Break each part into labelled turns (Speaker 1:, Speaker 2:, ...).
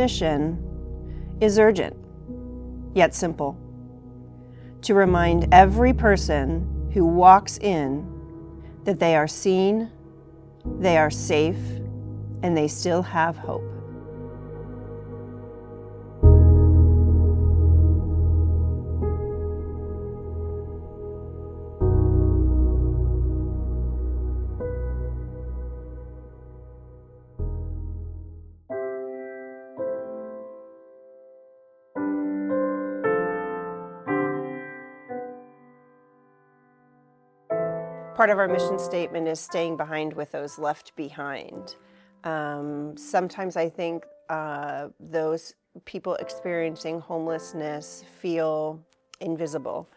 Speaker 1: mission is urgent, yet simple. To remind every person who walks in that they are seen, they are safe, and they still have hope. Part of our mission statement is staying behind with those left behind. Sometimes I think those people experiencing homelessness feel invisible,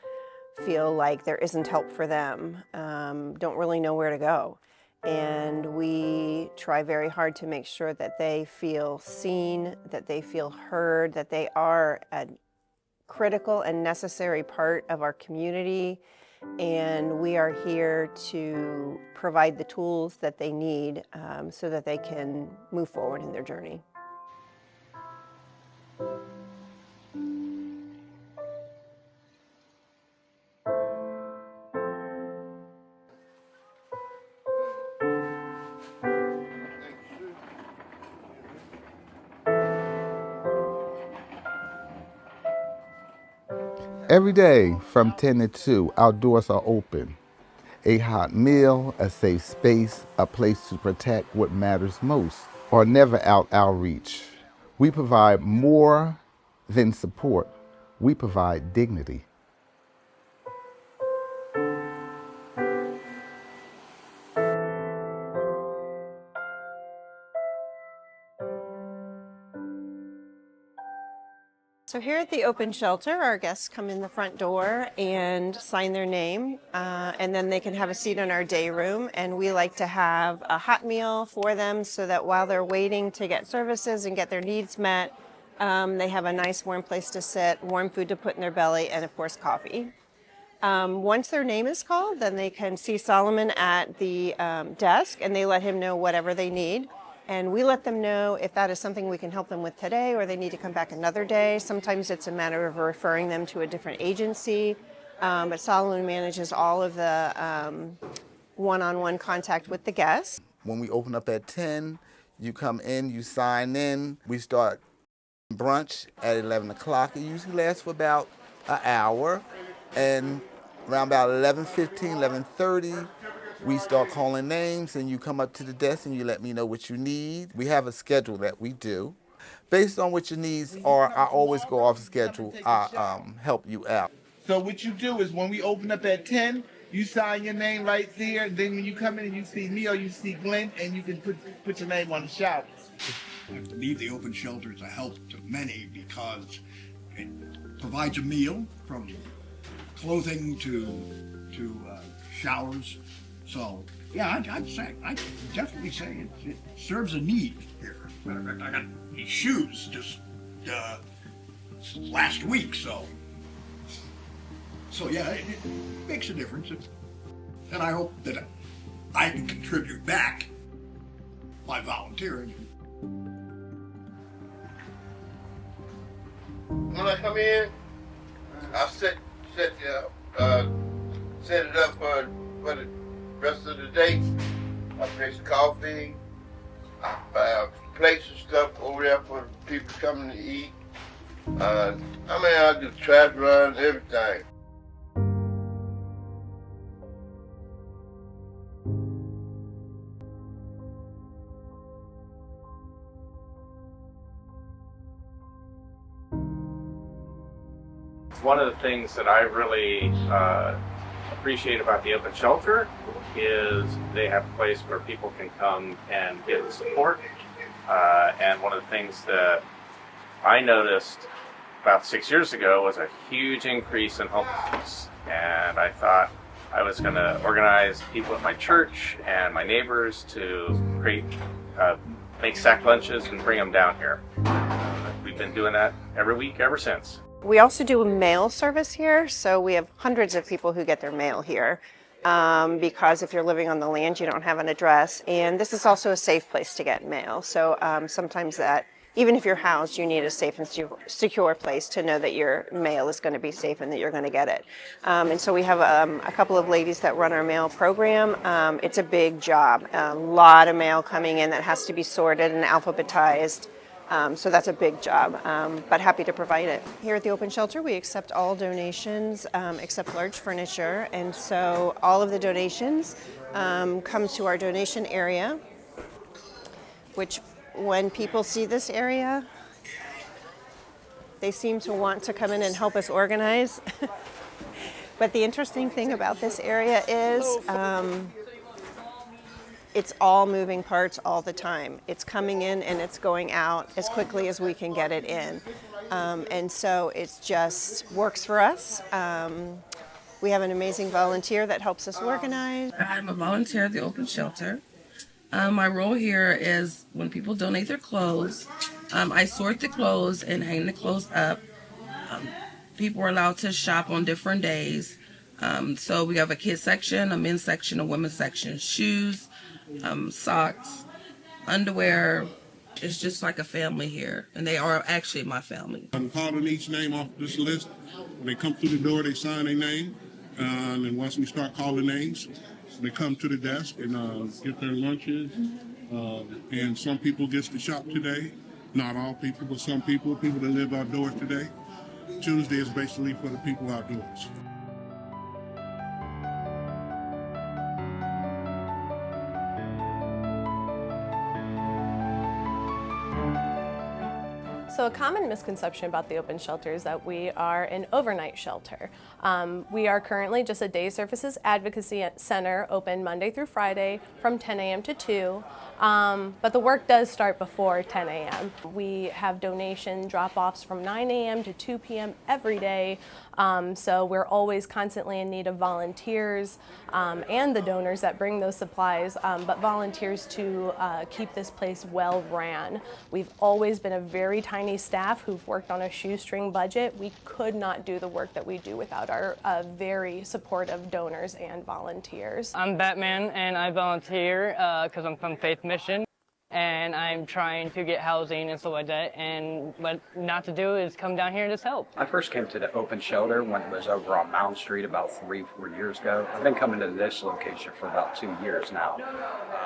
Speaker 1: feel like there isn't help for them, don't really know where to go. And we try very hard to make sure that they feel seen, that they feel heard, that they are a critical and necessary part of our community. And we are here to provide the tools that they need so that they can move forward in their journey.
Speaker 2: Every day from 10 to 2, our doors are open. A hot meal, a safe space, a place to protect what matters most, or never out our reach. We provide more than support. We provide dignity.
Speaker 1: So here at the Open Shelter, our guests come in the front door and sign their name, and then they can have a seat in our day room. And we like to have a hot meal for them so that while they're waiting to get services and get their needs met, they have a nice warm place to sit, warm food to put in their belly, and of course coffee. Once their name is called, then they can see Solomon at the desk, and they let him know whatever they need. And we let them know if that is something we can help them with today or they need to come back another day. Sometimes it's a matter of referring them to a different agency. But Solomon manages all of the one-on-one contact with the guests.
Speaker 2: When we open up at 10, you come in, you sign in. We start brunch at 11 o'clock. It usually lasts for about an hour. And around about 11:15, 11:30, we start calling names, and you come up to the desk and you let me know what you need. We have a schedule that we do. Based on what your needs are, I always go off schedule. I help you out.
Speaker 3: So what you do is when we open up at 10, you sign your name right there. Then when you come in and you see me or you see Glenn, and you can put your name on the shout.
Speaker 4: I believe the Open Shelter is a help to many because it provides a meal from clothing to showers. So, yeah, I'd definitely say it serves a need here. Matter of fact, I got these shoes just last week, so yeah, it makes a difference. And I hope that I can contribute back by volunteering.
Speaker 5: When I come in, I'll set it up for the rest of the day. I fix coffee, I buy plates and stuff over there for people coming to eat. I do trash runs, everything.
Speaker 6: One of the things that I really appreciate about the Open Shelter is they have a place where people can come and get support. And one of the things that I noticed about 6 years ago was a huge increase in homelessness. And I thought I was going to organize people at my church and my neighbors to make sack lunches and bring them down here. We've been doing that every week ever since.
Speaker 1: We also do a mail service here, so we have hundreds of people who get their mail here because if you're living on the land, you don't have an address. And this is also a safe place to get mail, so sometimes that even if you're housed, you need a safe and secure place to know that your mail is going to be safe and that you're going to get it. And so we have a couple of ladies that run our mail program. It's a big job, a lot of mail coming in that has to be sorted and alphabetized. So that's a big job, but happy to provide it. Here at the Open Shelter, we accept all donations except large furniture, and so all of the donations come to our donation area, which when people see this area, they seem to want to come in and help us organize. But the interesting thing about this area is it's all moving parts all the time. It's coming in and it's going out as quickly as we can get it in. And so it just works for us. We have an amazing volunteer that helps us organize.
Speaker 7: I'm a volunteer at the Open Shelter. My role here is when people donate their clothes, I sort the clothes and hang the clothes up. People are allowed to shop on different days. So we have a kids section, a men's section, a women's section, shoes, socks, underwear. It's just like a family here, and they are actually my family.
Speaker 8: I'm calling each name off this list. When they come through the door, they sign their name, and once we start calling names, they come to the desk and get their lunches. And some people get to shop today. Not all people, but some people that live outdoors today. Tuesday is basically for the people outdoors.
Speaker 9: So a common misconception about the Open Shelter is that we are an overnight shelter. We are currently just a day services advocacy center, open Monday through Friday from 10 a.m. to 2. But the work does start before 10 a.m. We have donation drop-offs from 9 a.m. to 2 p.m. every day. So we're always constantly in need of volunteers and the donors that bring those supplies, but volunteers to keep this place well ran. We've always been a very tiny staff who've worked on a shoestring budget. We could not do the work that we do without our very supportive donors and volunteers.
Speaker 10: I'm Batman, and I volunteer because I'm from Faith Mission, and I'm trying to get housing and stuff like that, and what not to do is come down here and just help.
Speaker 11: I first came to the Open Shelter when it was over on Mound Street about 3-4 years ago. I've been coming to this location for about 2 years now,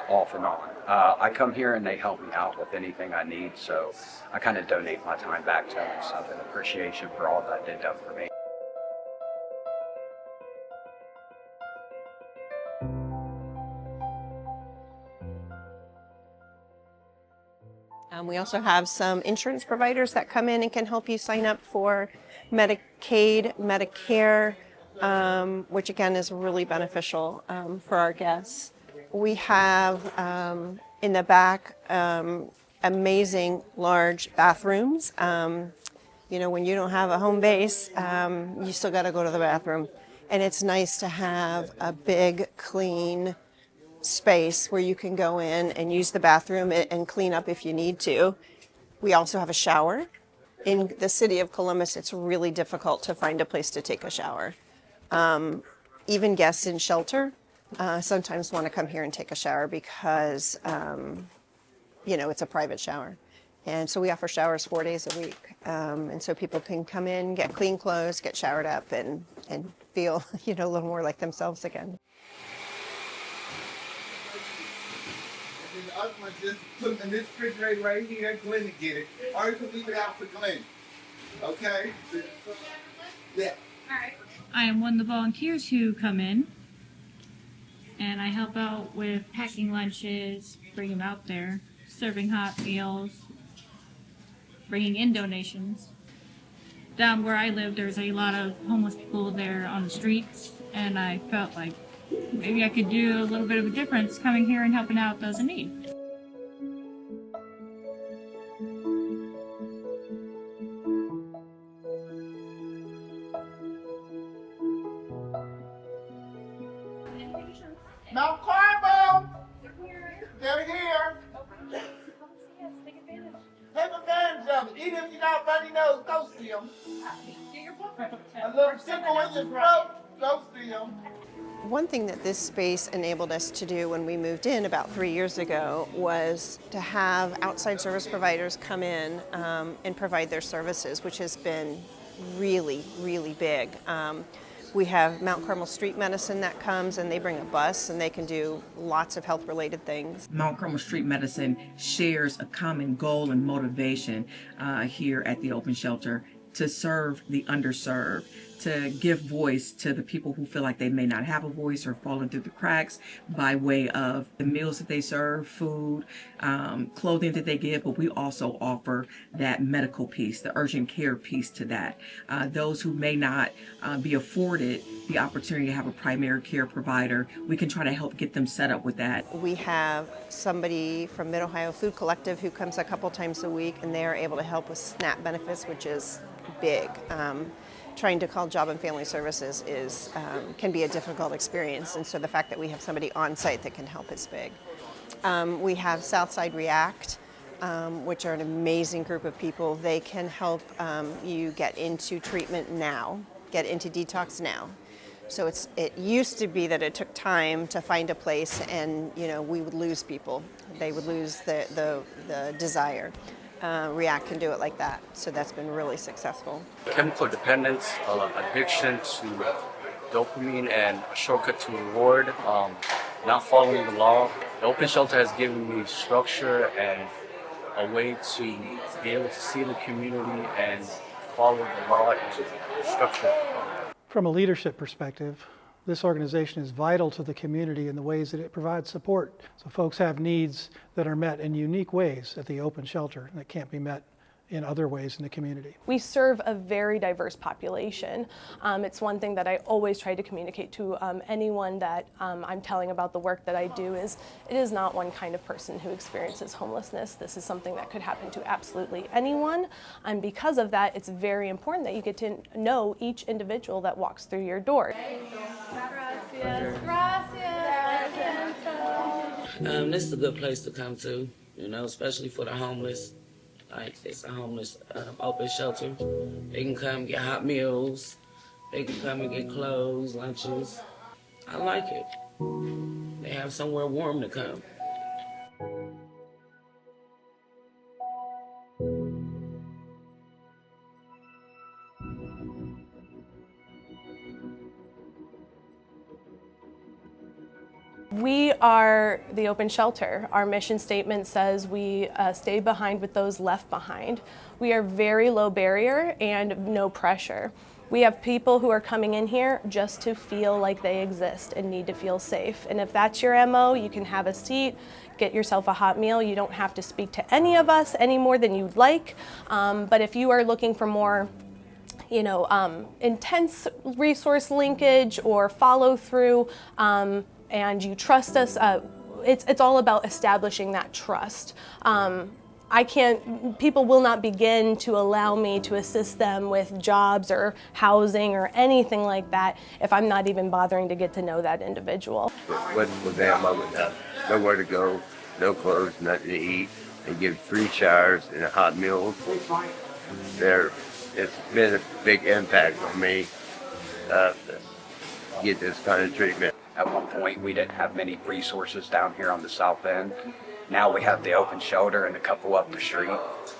Speaker 11: off and on. I come here and they help me out with anything I need, so I kind of donate my time back to them as something appreciation for all that they've done for me.
Speaker 1: We also have some insurance providers that come in and can help you sign up for Medicaid, Medicare, which again is really beneficial for our guests. We have in the back amazing large bathrooms. You know, when you don't have a home base, you still got to go to the bathroom. And it's nice to have a big, clean space where you can go in and use the bathroom and clean up if you need to. We also have a shower. In the city of Columbus, it's really difficult to find a place to take a shower. Even guests in shelter sometimes want to come here and take a shower because, you know, it's a private shower. And so we offer showers 4 days a week. And so people can come in, get clean clothes, get showered up, and feel, you know, a little more like themselves again.
Speaker 3: And the other one, just put them in this refrigerator right here. Glenn will get it. Or you can leave it out for Glenn. Okay? Yeah.
Speaker 12: I am one of the volunteers who come in, and I help out with packing lunches, bring them out there, serving hot meals, bringing in donations. Down where I live, there's a lot of homeless people there on the streets, and I felt like maybe I could do a little bit of a difference coming here and helping out those in need.
Speaker 3: Mount Carmel! They're here. Take advantage of it. Even if you're not runny nose, go see them. A little tickle in your throat, go see them.
Speaker 1: One thing that this space enabled us to do when we moved in about 3 years ago was to have outside service providers come in and provide their services, which has been really, really big. We have Mount Carmel Street Medicine that comes, and they bring a bus and they can do lots of health-related things.
Speaker 13: Mount Carmel Street Medicine shares a common goal and motivation here at the Open Shelter to serve the underserved, to give voice to the people who feel like they may not have a voice or falling through the cracks by way of the meals that they serve, food, clothing that they give, but we also offer that medical piece, the urgent care piece to that. Those who may not be afforded the opportunity to have a primary care provider, we can try to help get them set up with that.
Speaker 1: We have somebody from Mid-Ohio Food Collective who comes a couple times a week, and they are able to help with SNAP benefits, which is big. Trying to call Job and Family Services can be a difficult experience, and so the fact that we have somebody on site that can help is big. We have Southside React, which are an amazing group of people. They can help you get into treatment now, get into detox now. So it used to be that it took time to find a place, and we would lose people. They would lose the desire. React can do it like that, so that's been really successful.
Speaker 11: Chemical dependence, addiction to dopamine, and a shortcut to reward, not following the law. The Open Shelter has given me structure and a way to be able to see the community and follow the law and structure.
Speaker 14: From a leadership perspective, this organization is vital to the community in the ways that it provides support. So folks have needs that are met in unique ways at the Open Shelter that can't be met in other ways in the community.
Speaker 9: We serve a very diverse population. It's one thing that I always try to communicate to anyone that I'm telling about the work that I do is it is not one kind of person who experiences homelessness. This is something that could happen to absolutely anyone. And because of that, it's very important that you get to know each individual that walks through your door.
Speaker 15: This is a good place to come to, especially for the homeless. Like, it's a homeless open shelter. They can come get hot meals. They can come and get clothes, lunches. I like it. They have somewhere warm to come.
Speaker 9: We are the Open Shelter. Our mission statement says we stay behind with those left behind. We are very low barrier and no pressure. We have people who are coming in here just to feel like they exist and need to feel safe. And if that's your MO, you can have a seat, get yourself a hot meal. You don't have to speak to any of us any more than you'd like. But if you are looking for more intense resource linkage or follow through, and you trust us, it's all about establishing that trust. People will not begin to allow me to assist them with jobs or housing or anything like that if I'm not even bothering to get to know that individual.
Speaker 16: What their mother have? Nowhere to go, no clothes, nothing to eat. They give free showers and a hot meal. It's been a big impact on me to get this kind of treatment.
Speaker 11: At one point, we didn't have many resources down here on the south end. Now we have the Open Shelter and a couple up the street.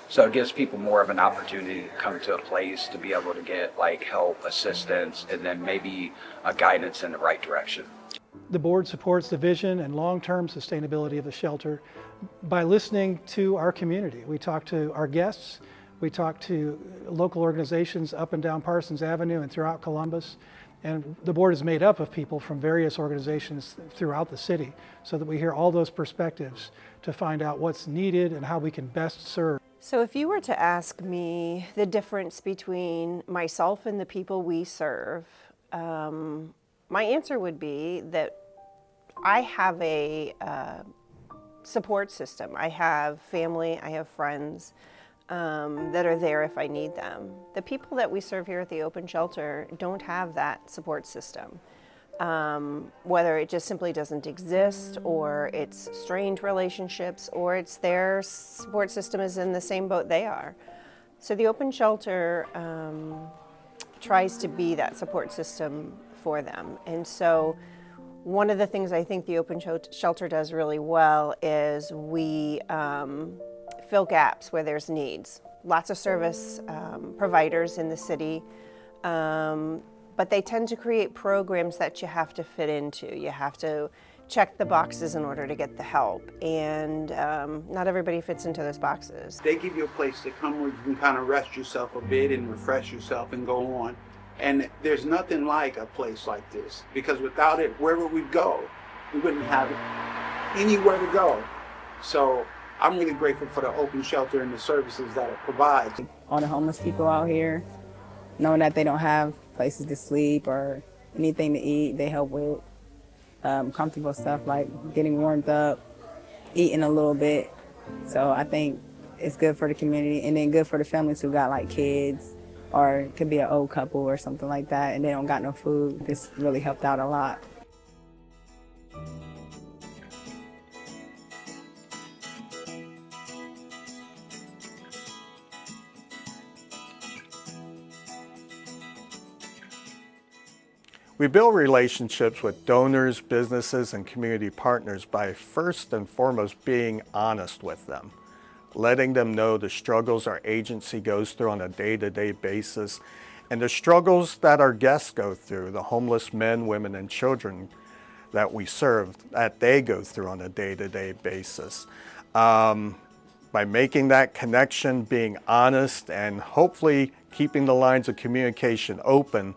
Speaker 11: So it gives people more of an opportunity to come to a place to be able to get help, assistance, and then maybe a guidance in the right direction.
Speaker 14: The board supports the vision and long-term sustainability of the shelter by listening to our community. We talk to our guests, we talk to local organizations up and down Parsons Avenue and throughout Columbus. And the board is made up of people from various organizations throughout the city so that we hear all those perspectives to find out what's needed and how we can best serve.
Speaker 1: So if you were to ask me the difference between myself and the people we serve, my answer would be that I have a support system. I have family, I have friends that are there if I need them. The people that we serve here at the Open Shelter don't have that support system. Whether it just simply doesn't exist, or it's strained relationships, or it's their support system is in the same boat they are. So the Open Shelter tries to be that support system for them. And so One of the things I think the open shelter does really well is we fill gaps where there's needs. Lots of service providers in the city, but they tend to create programs that you have to fit into. You have to check the boxes in order to get the help, and not everybody fits into those boxes.
Speaker 17: They give you a place to come where you can kind of rest yourself a bit and refresh yourself and go on. And there's nothing like a place like this, because without it, where would we go? We wouldn't have anywhere to go. So I'm really grateful for the open shelter and the services that it provides.
Speaker 18: All the homeless people out here, knowing that they don't have places to sleep or anything to eat, they help with comfortable stuff like getting warmed up, eating a little bit. So I think it's good for the community, and then good for the families who got like kids, or it could be an old couple or something like that, and they don't got no food. This really helped out a lot.
Speaker 19: We build relationships with donors, businesses, and community partners by first and foremost being honest with them, letting them know the struggles our agency goes through on a day-to-day basis, and the struggles that our guests go through, the homeless men, women, and children that we serve, that they go through on a day-to-day basis. By making that connection, being honest, and hopefully keeping the lines of communication open,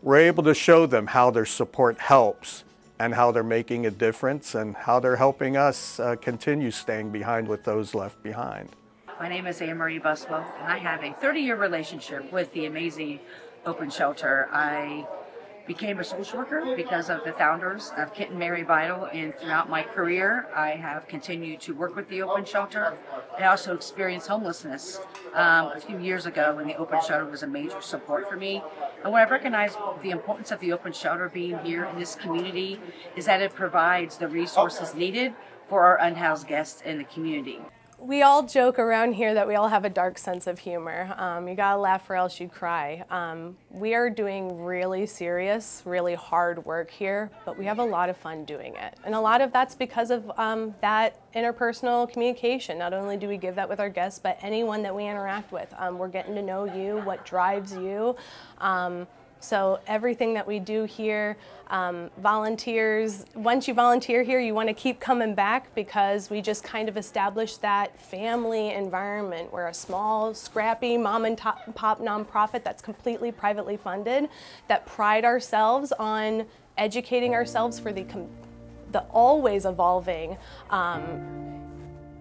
Speaker 19: we're able to show them how their support helps and how they're making a difference and how they're helping us continue staying behind with those left behind.
Speaker 20: My name is Anne Marie Buswell, and I have a 30-year relationship with the amazing Open Shelter. I became a social worker because of the founders of Kent and Mary Vital, and throughout my career I have continued to work with the Open Shelter. I also experienced homelessness a few years ago when the Open Shelter was a major support for me. And what I've recognized the importance of the Open Shelter being here in this community is that it provides the resources needed for our unhoused guests in the community.
Speaker 9: We all joke around here that we all have a dark sense of humor. You gotta laugh or else you'd cry. We are doing really serious, really hard work here, but we have a lot of fun doing it. And a lot of that's because of that interpersonal communication. Not only do we give that with our guests, but anyone that we interact with. We're getting to know you, what drives you. So everything that we do here, volunteers, once you volunteer here, you want to keep coming back because we just kind of established that family environment. We're a small, scrappy mom and pop nonprofit that's completely privately funded, that pride ourselves on educating ourselves for the always evolving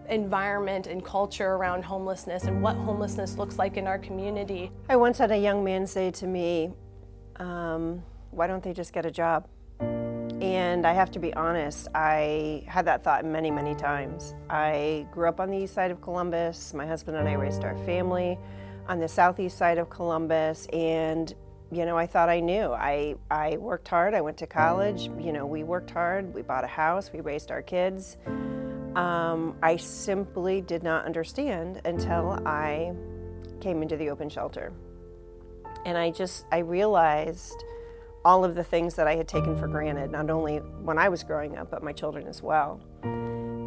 Speaker 9: environment and culture around homelessness and what homelessness looks like in our community.
Speaker 1: I once had a young man say to me, why don't they just get a job? And I have to be honest, I had that thought many, many times. I grew up on the east side of Columbus. My husband and I raised our family on the southeast side of Columbus, and you know, I thought I knew. I worked hard, I went to college, you know, we worked hard, we bought a house, we raised our kids. I simply did not understand until I came into the Open Shelter. And I realized all of the things that I had taken for granted, not only when I was growing up, but my children as well.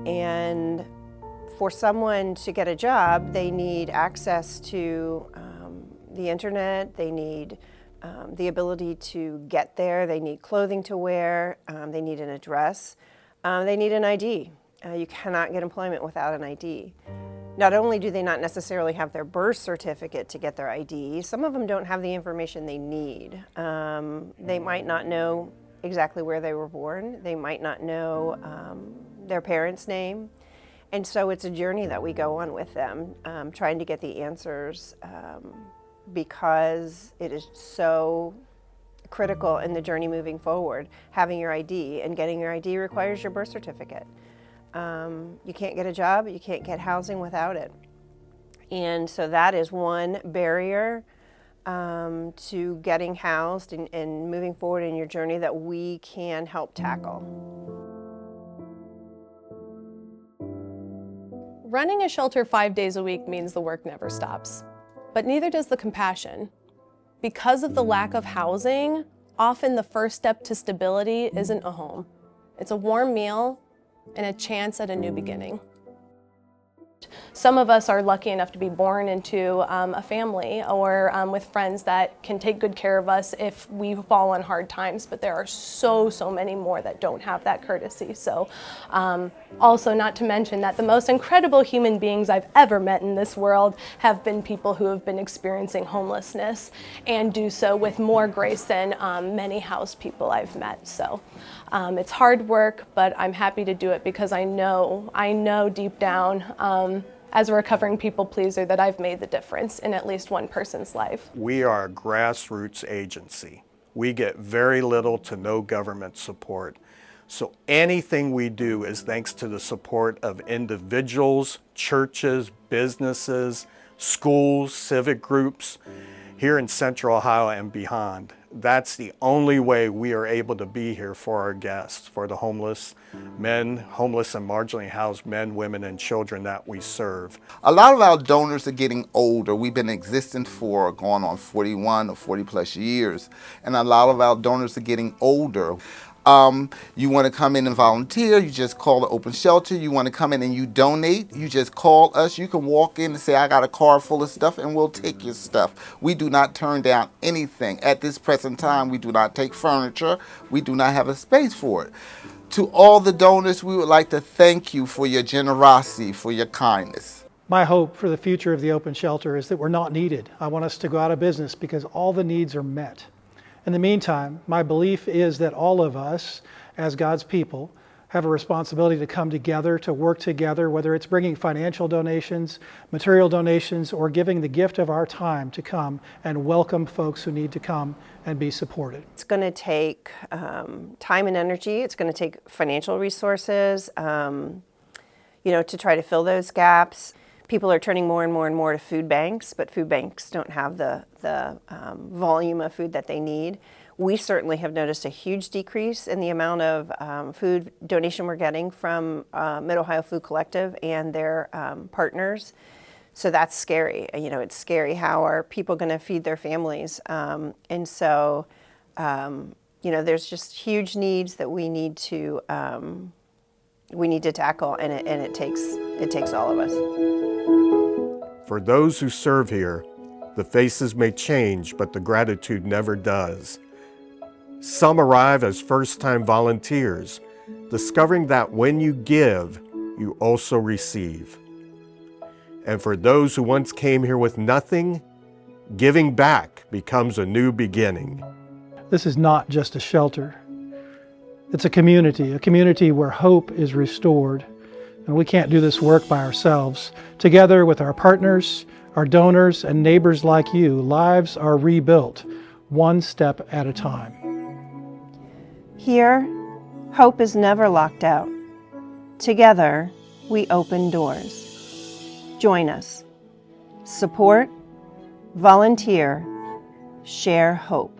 Speaker 1: And for someone to get a job, they need access to the internet, they need the ability to get there, they need clothing to wear, they need an address, they need an ID. You cannot get employment without an ID. Not only do they not necessarily have their birth certificate to get their ID, some of them don't have the information they need. They might not know exactly where they were born. They might not know their parents' name. And so it's a journey that we go on with them, trying to get the answers because it is so critical in the journey moving forward. Having your ID, and getting your ID requires your birth certificate. You can't get a job, you can't get housing without it. And so that is one barrier to getting housed and moving forward in your journey that we can help tackle.
Speaker 9: Running a shelter 5 days a week means the work never stops, but neither does the compassion. Because of the lack of housing, Often the first step to stability isn't a home. It's a warm meal and a chance at a new beginning. Some of us are lucky enough to be born into a family or with friends that can take good care of us if we fall on hard times, but there are so many more that don't have that courtesy. So also not to mention that the most incredible human beings I've ever met in this world have been people who have been experiencing homelessness and do so with more grace than many house people I've met. So it's hard work, but I'm happy to do it because I know deep down as a recovering people pleaser that I've made the difference in at least one person's life.
Speaker 19: We are a grassroots agency. We get very little to no government support. So anything we do is thanks to the support of individuals, churches, businesses, schools, civic groups here in Central Ohio and beyond. That's the only way we are able to be here for our guests, for the homeless men, homeless and marginally housed men, women, and children that we serve.
Speaker 2: A lot of our donors are getting older. We've been existing for going on 41 or 40 plus years, and a lot of our donors are getting older. You want to come in and volunteer, you just call the open shelter. You want to come in and you donate, you just call us. You can walk in and say, I got a car full of stuff, and we'll take your stuff. We do not turn down anything. At this present time, we do not take furniture. We do not have a space for it. To all the donors, we would like to thank you for your generosity, for your kindness.
Speaker 14: My hope for the future of the open shelter is that we're not needed. I want us to go out of business because all the needs are met. In the meantime, my belief is that all of us, as God's people, have a responsibility to come together, to work together, whether it's bringing financial donations, material donations, or giving the gift of our time to come and welcome folks who need to come and be supported.
Speaker 1: It's going to take time and energy. It's going to take financial resources, to try to fill those gaps. People are turning more and more to food banks, but food banks don't have the volume of food that they need. We certainly have noticed a huge decrease in the amount of food donation we're getting from Mid-Ohio Food Collective and their partners. So that's scary. It's scary. How are people going to feed their families? And so, there's just huge needs that we need to tackle, and it takes all of us.
Speaker 19: For those who serve here, the faces may change, but the gratitude never does. Some arrive as first-time volunteers, discovering that when you give, you also receive. And for those who once came here with nothing, giving back becomes a new beginning.
Speaker 14: This is not just a shelter. It's a community where hope is restored. And we can't do this work by ourselves. Together with our partners, our donors, and neighbors like you, lives are rebuilt, one step at a time.
Speaker 1: Here, hope is never locked out. Together, we open doors. Join us. Support, volunteer, share hope.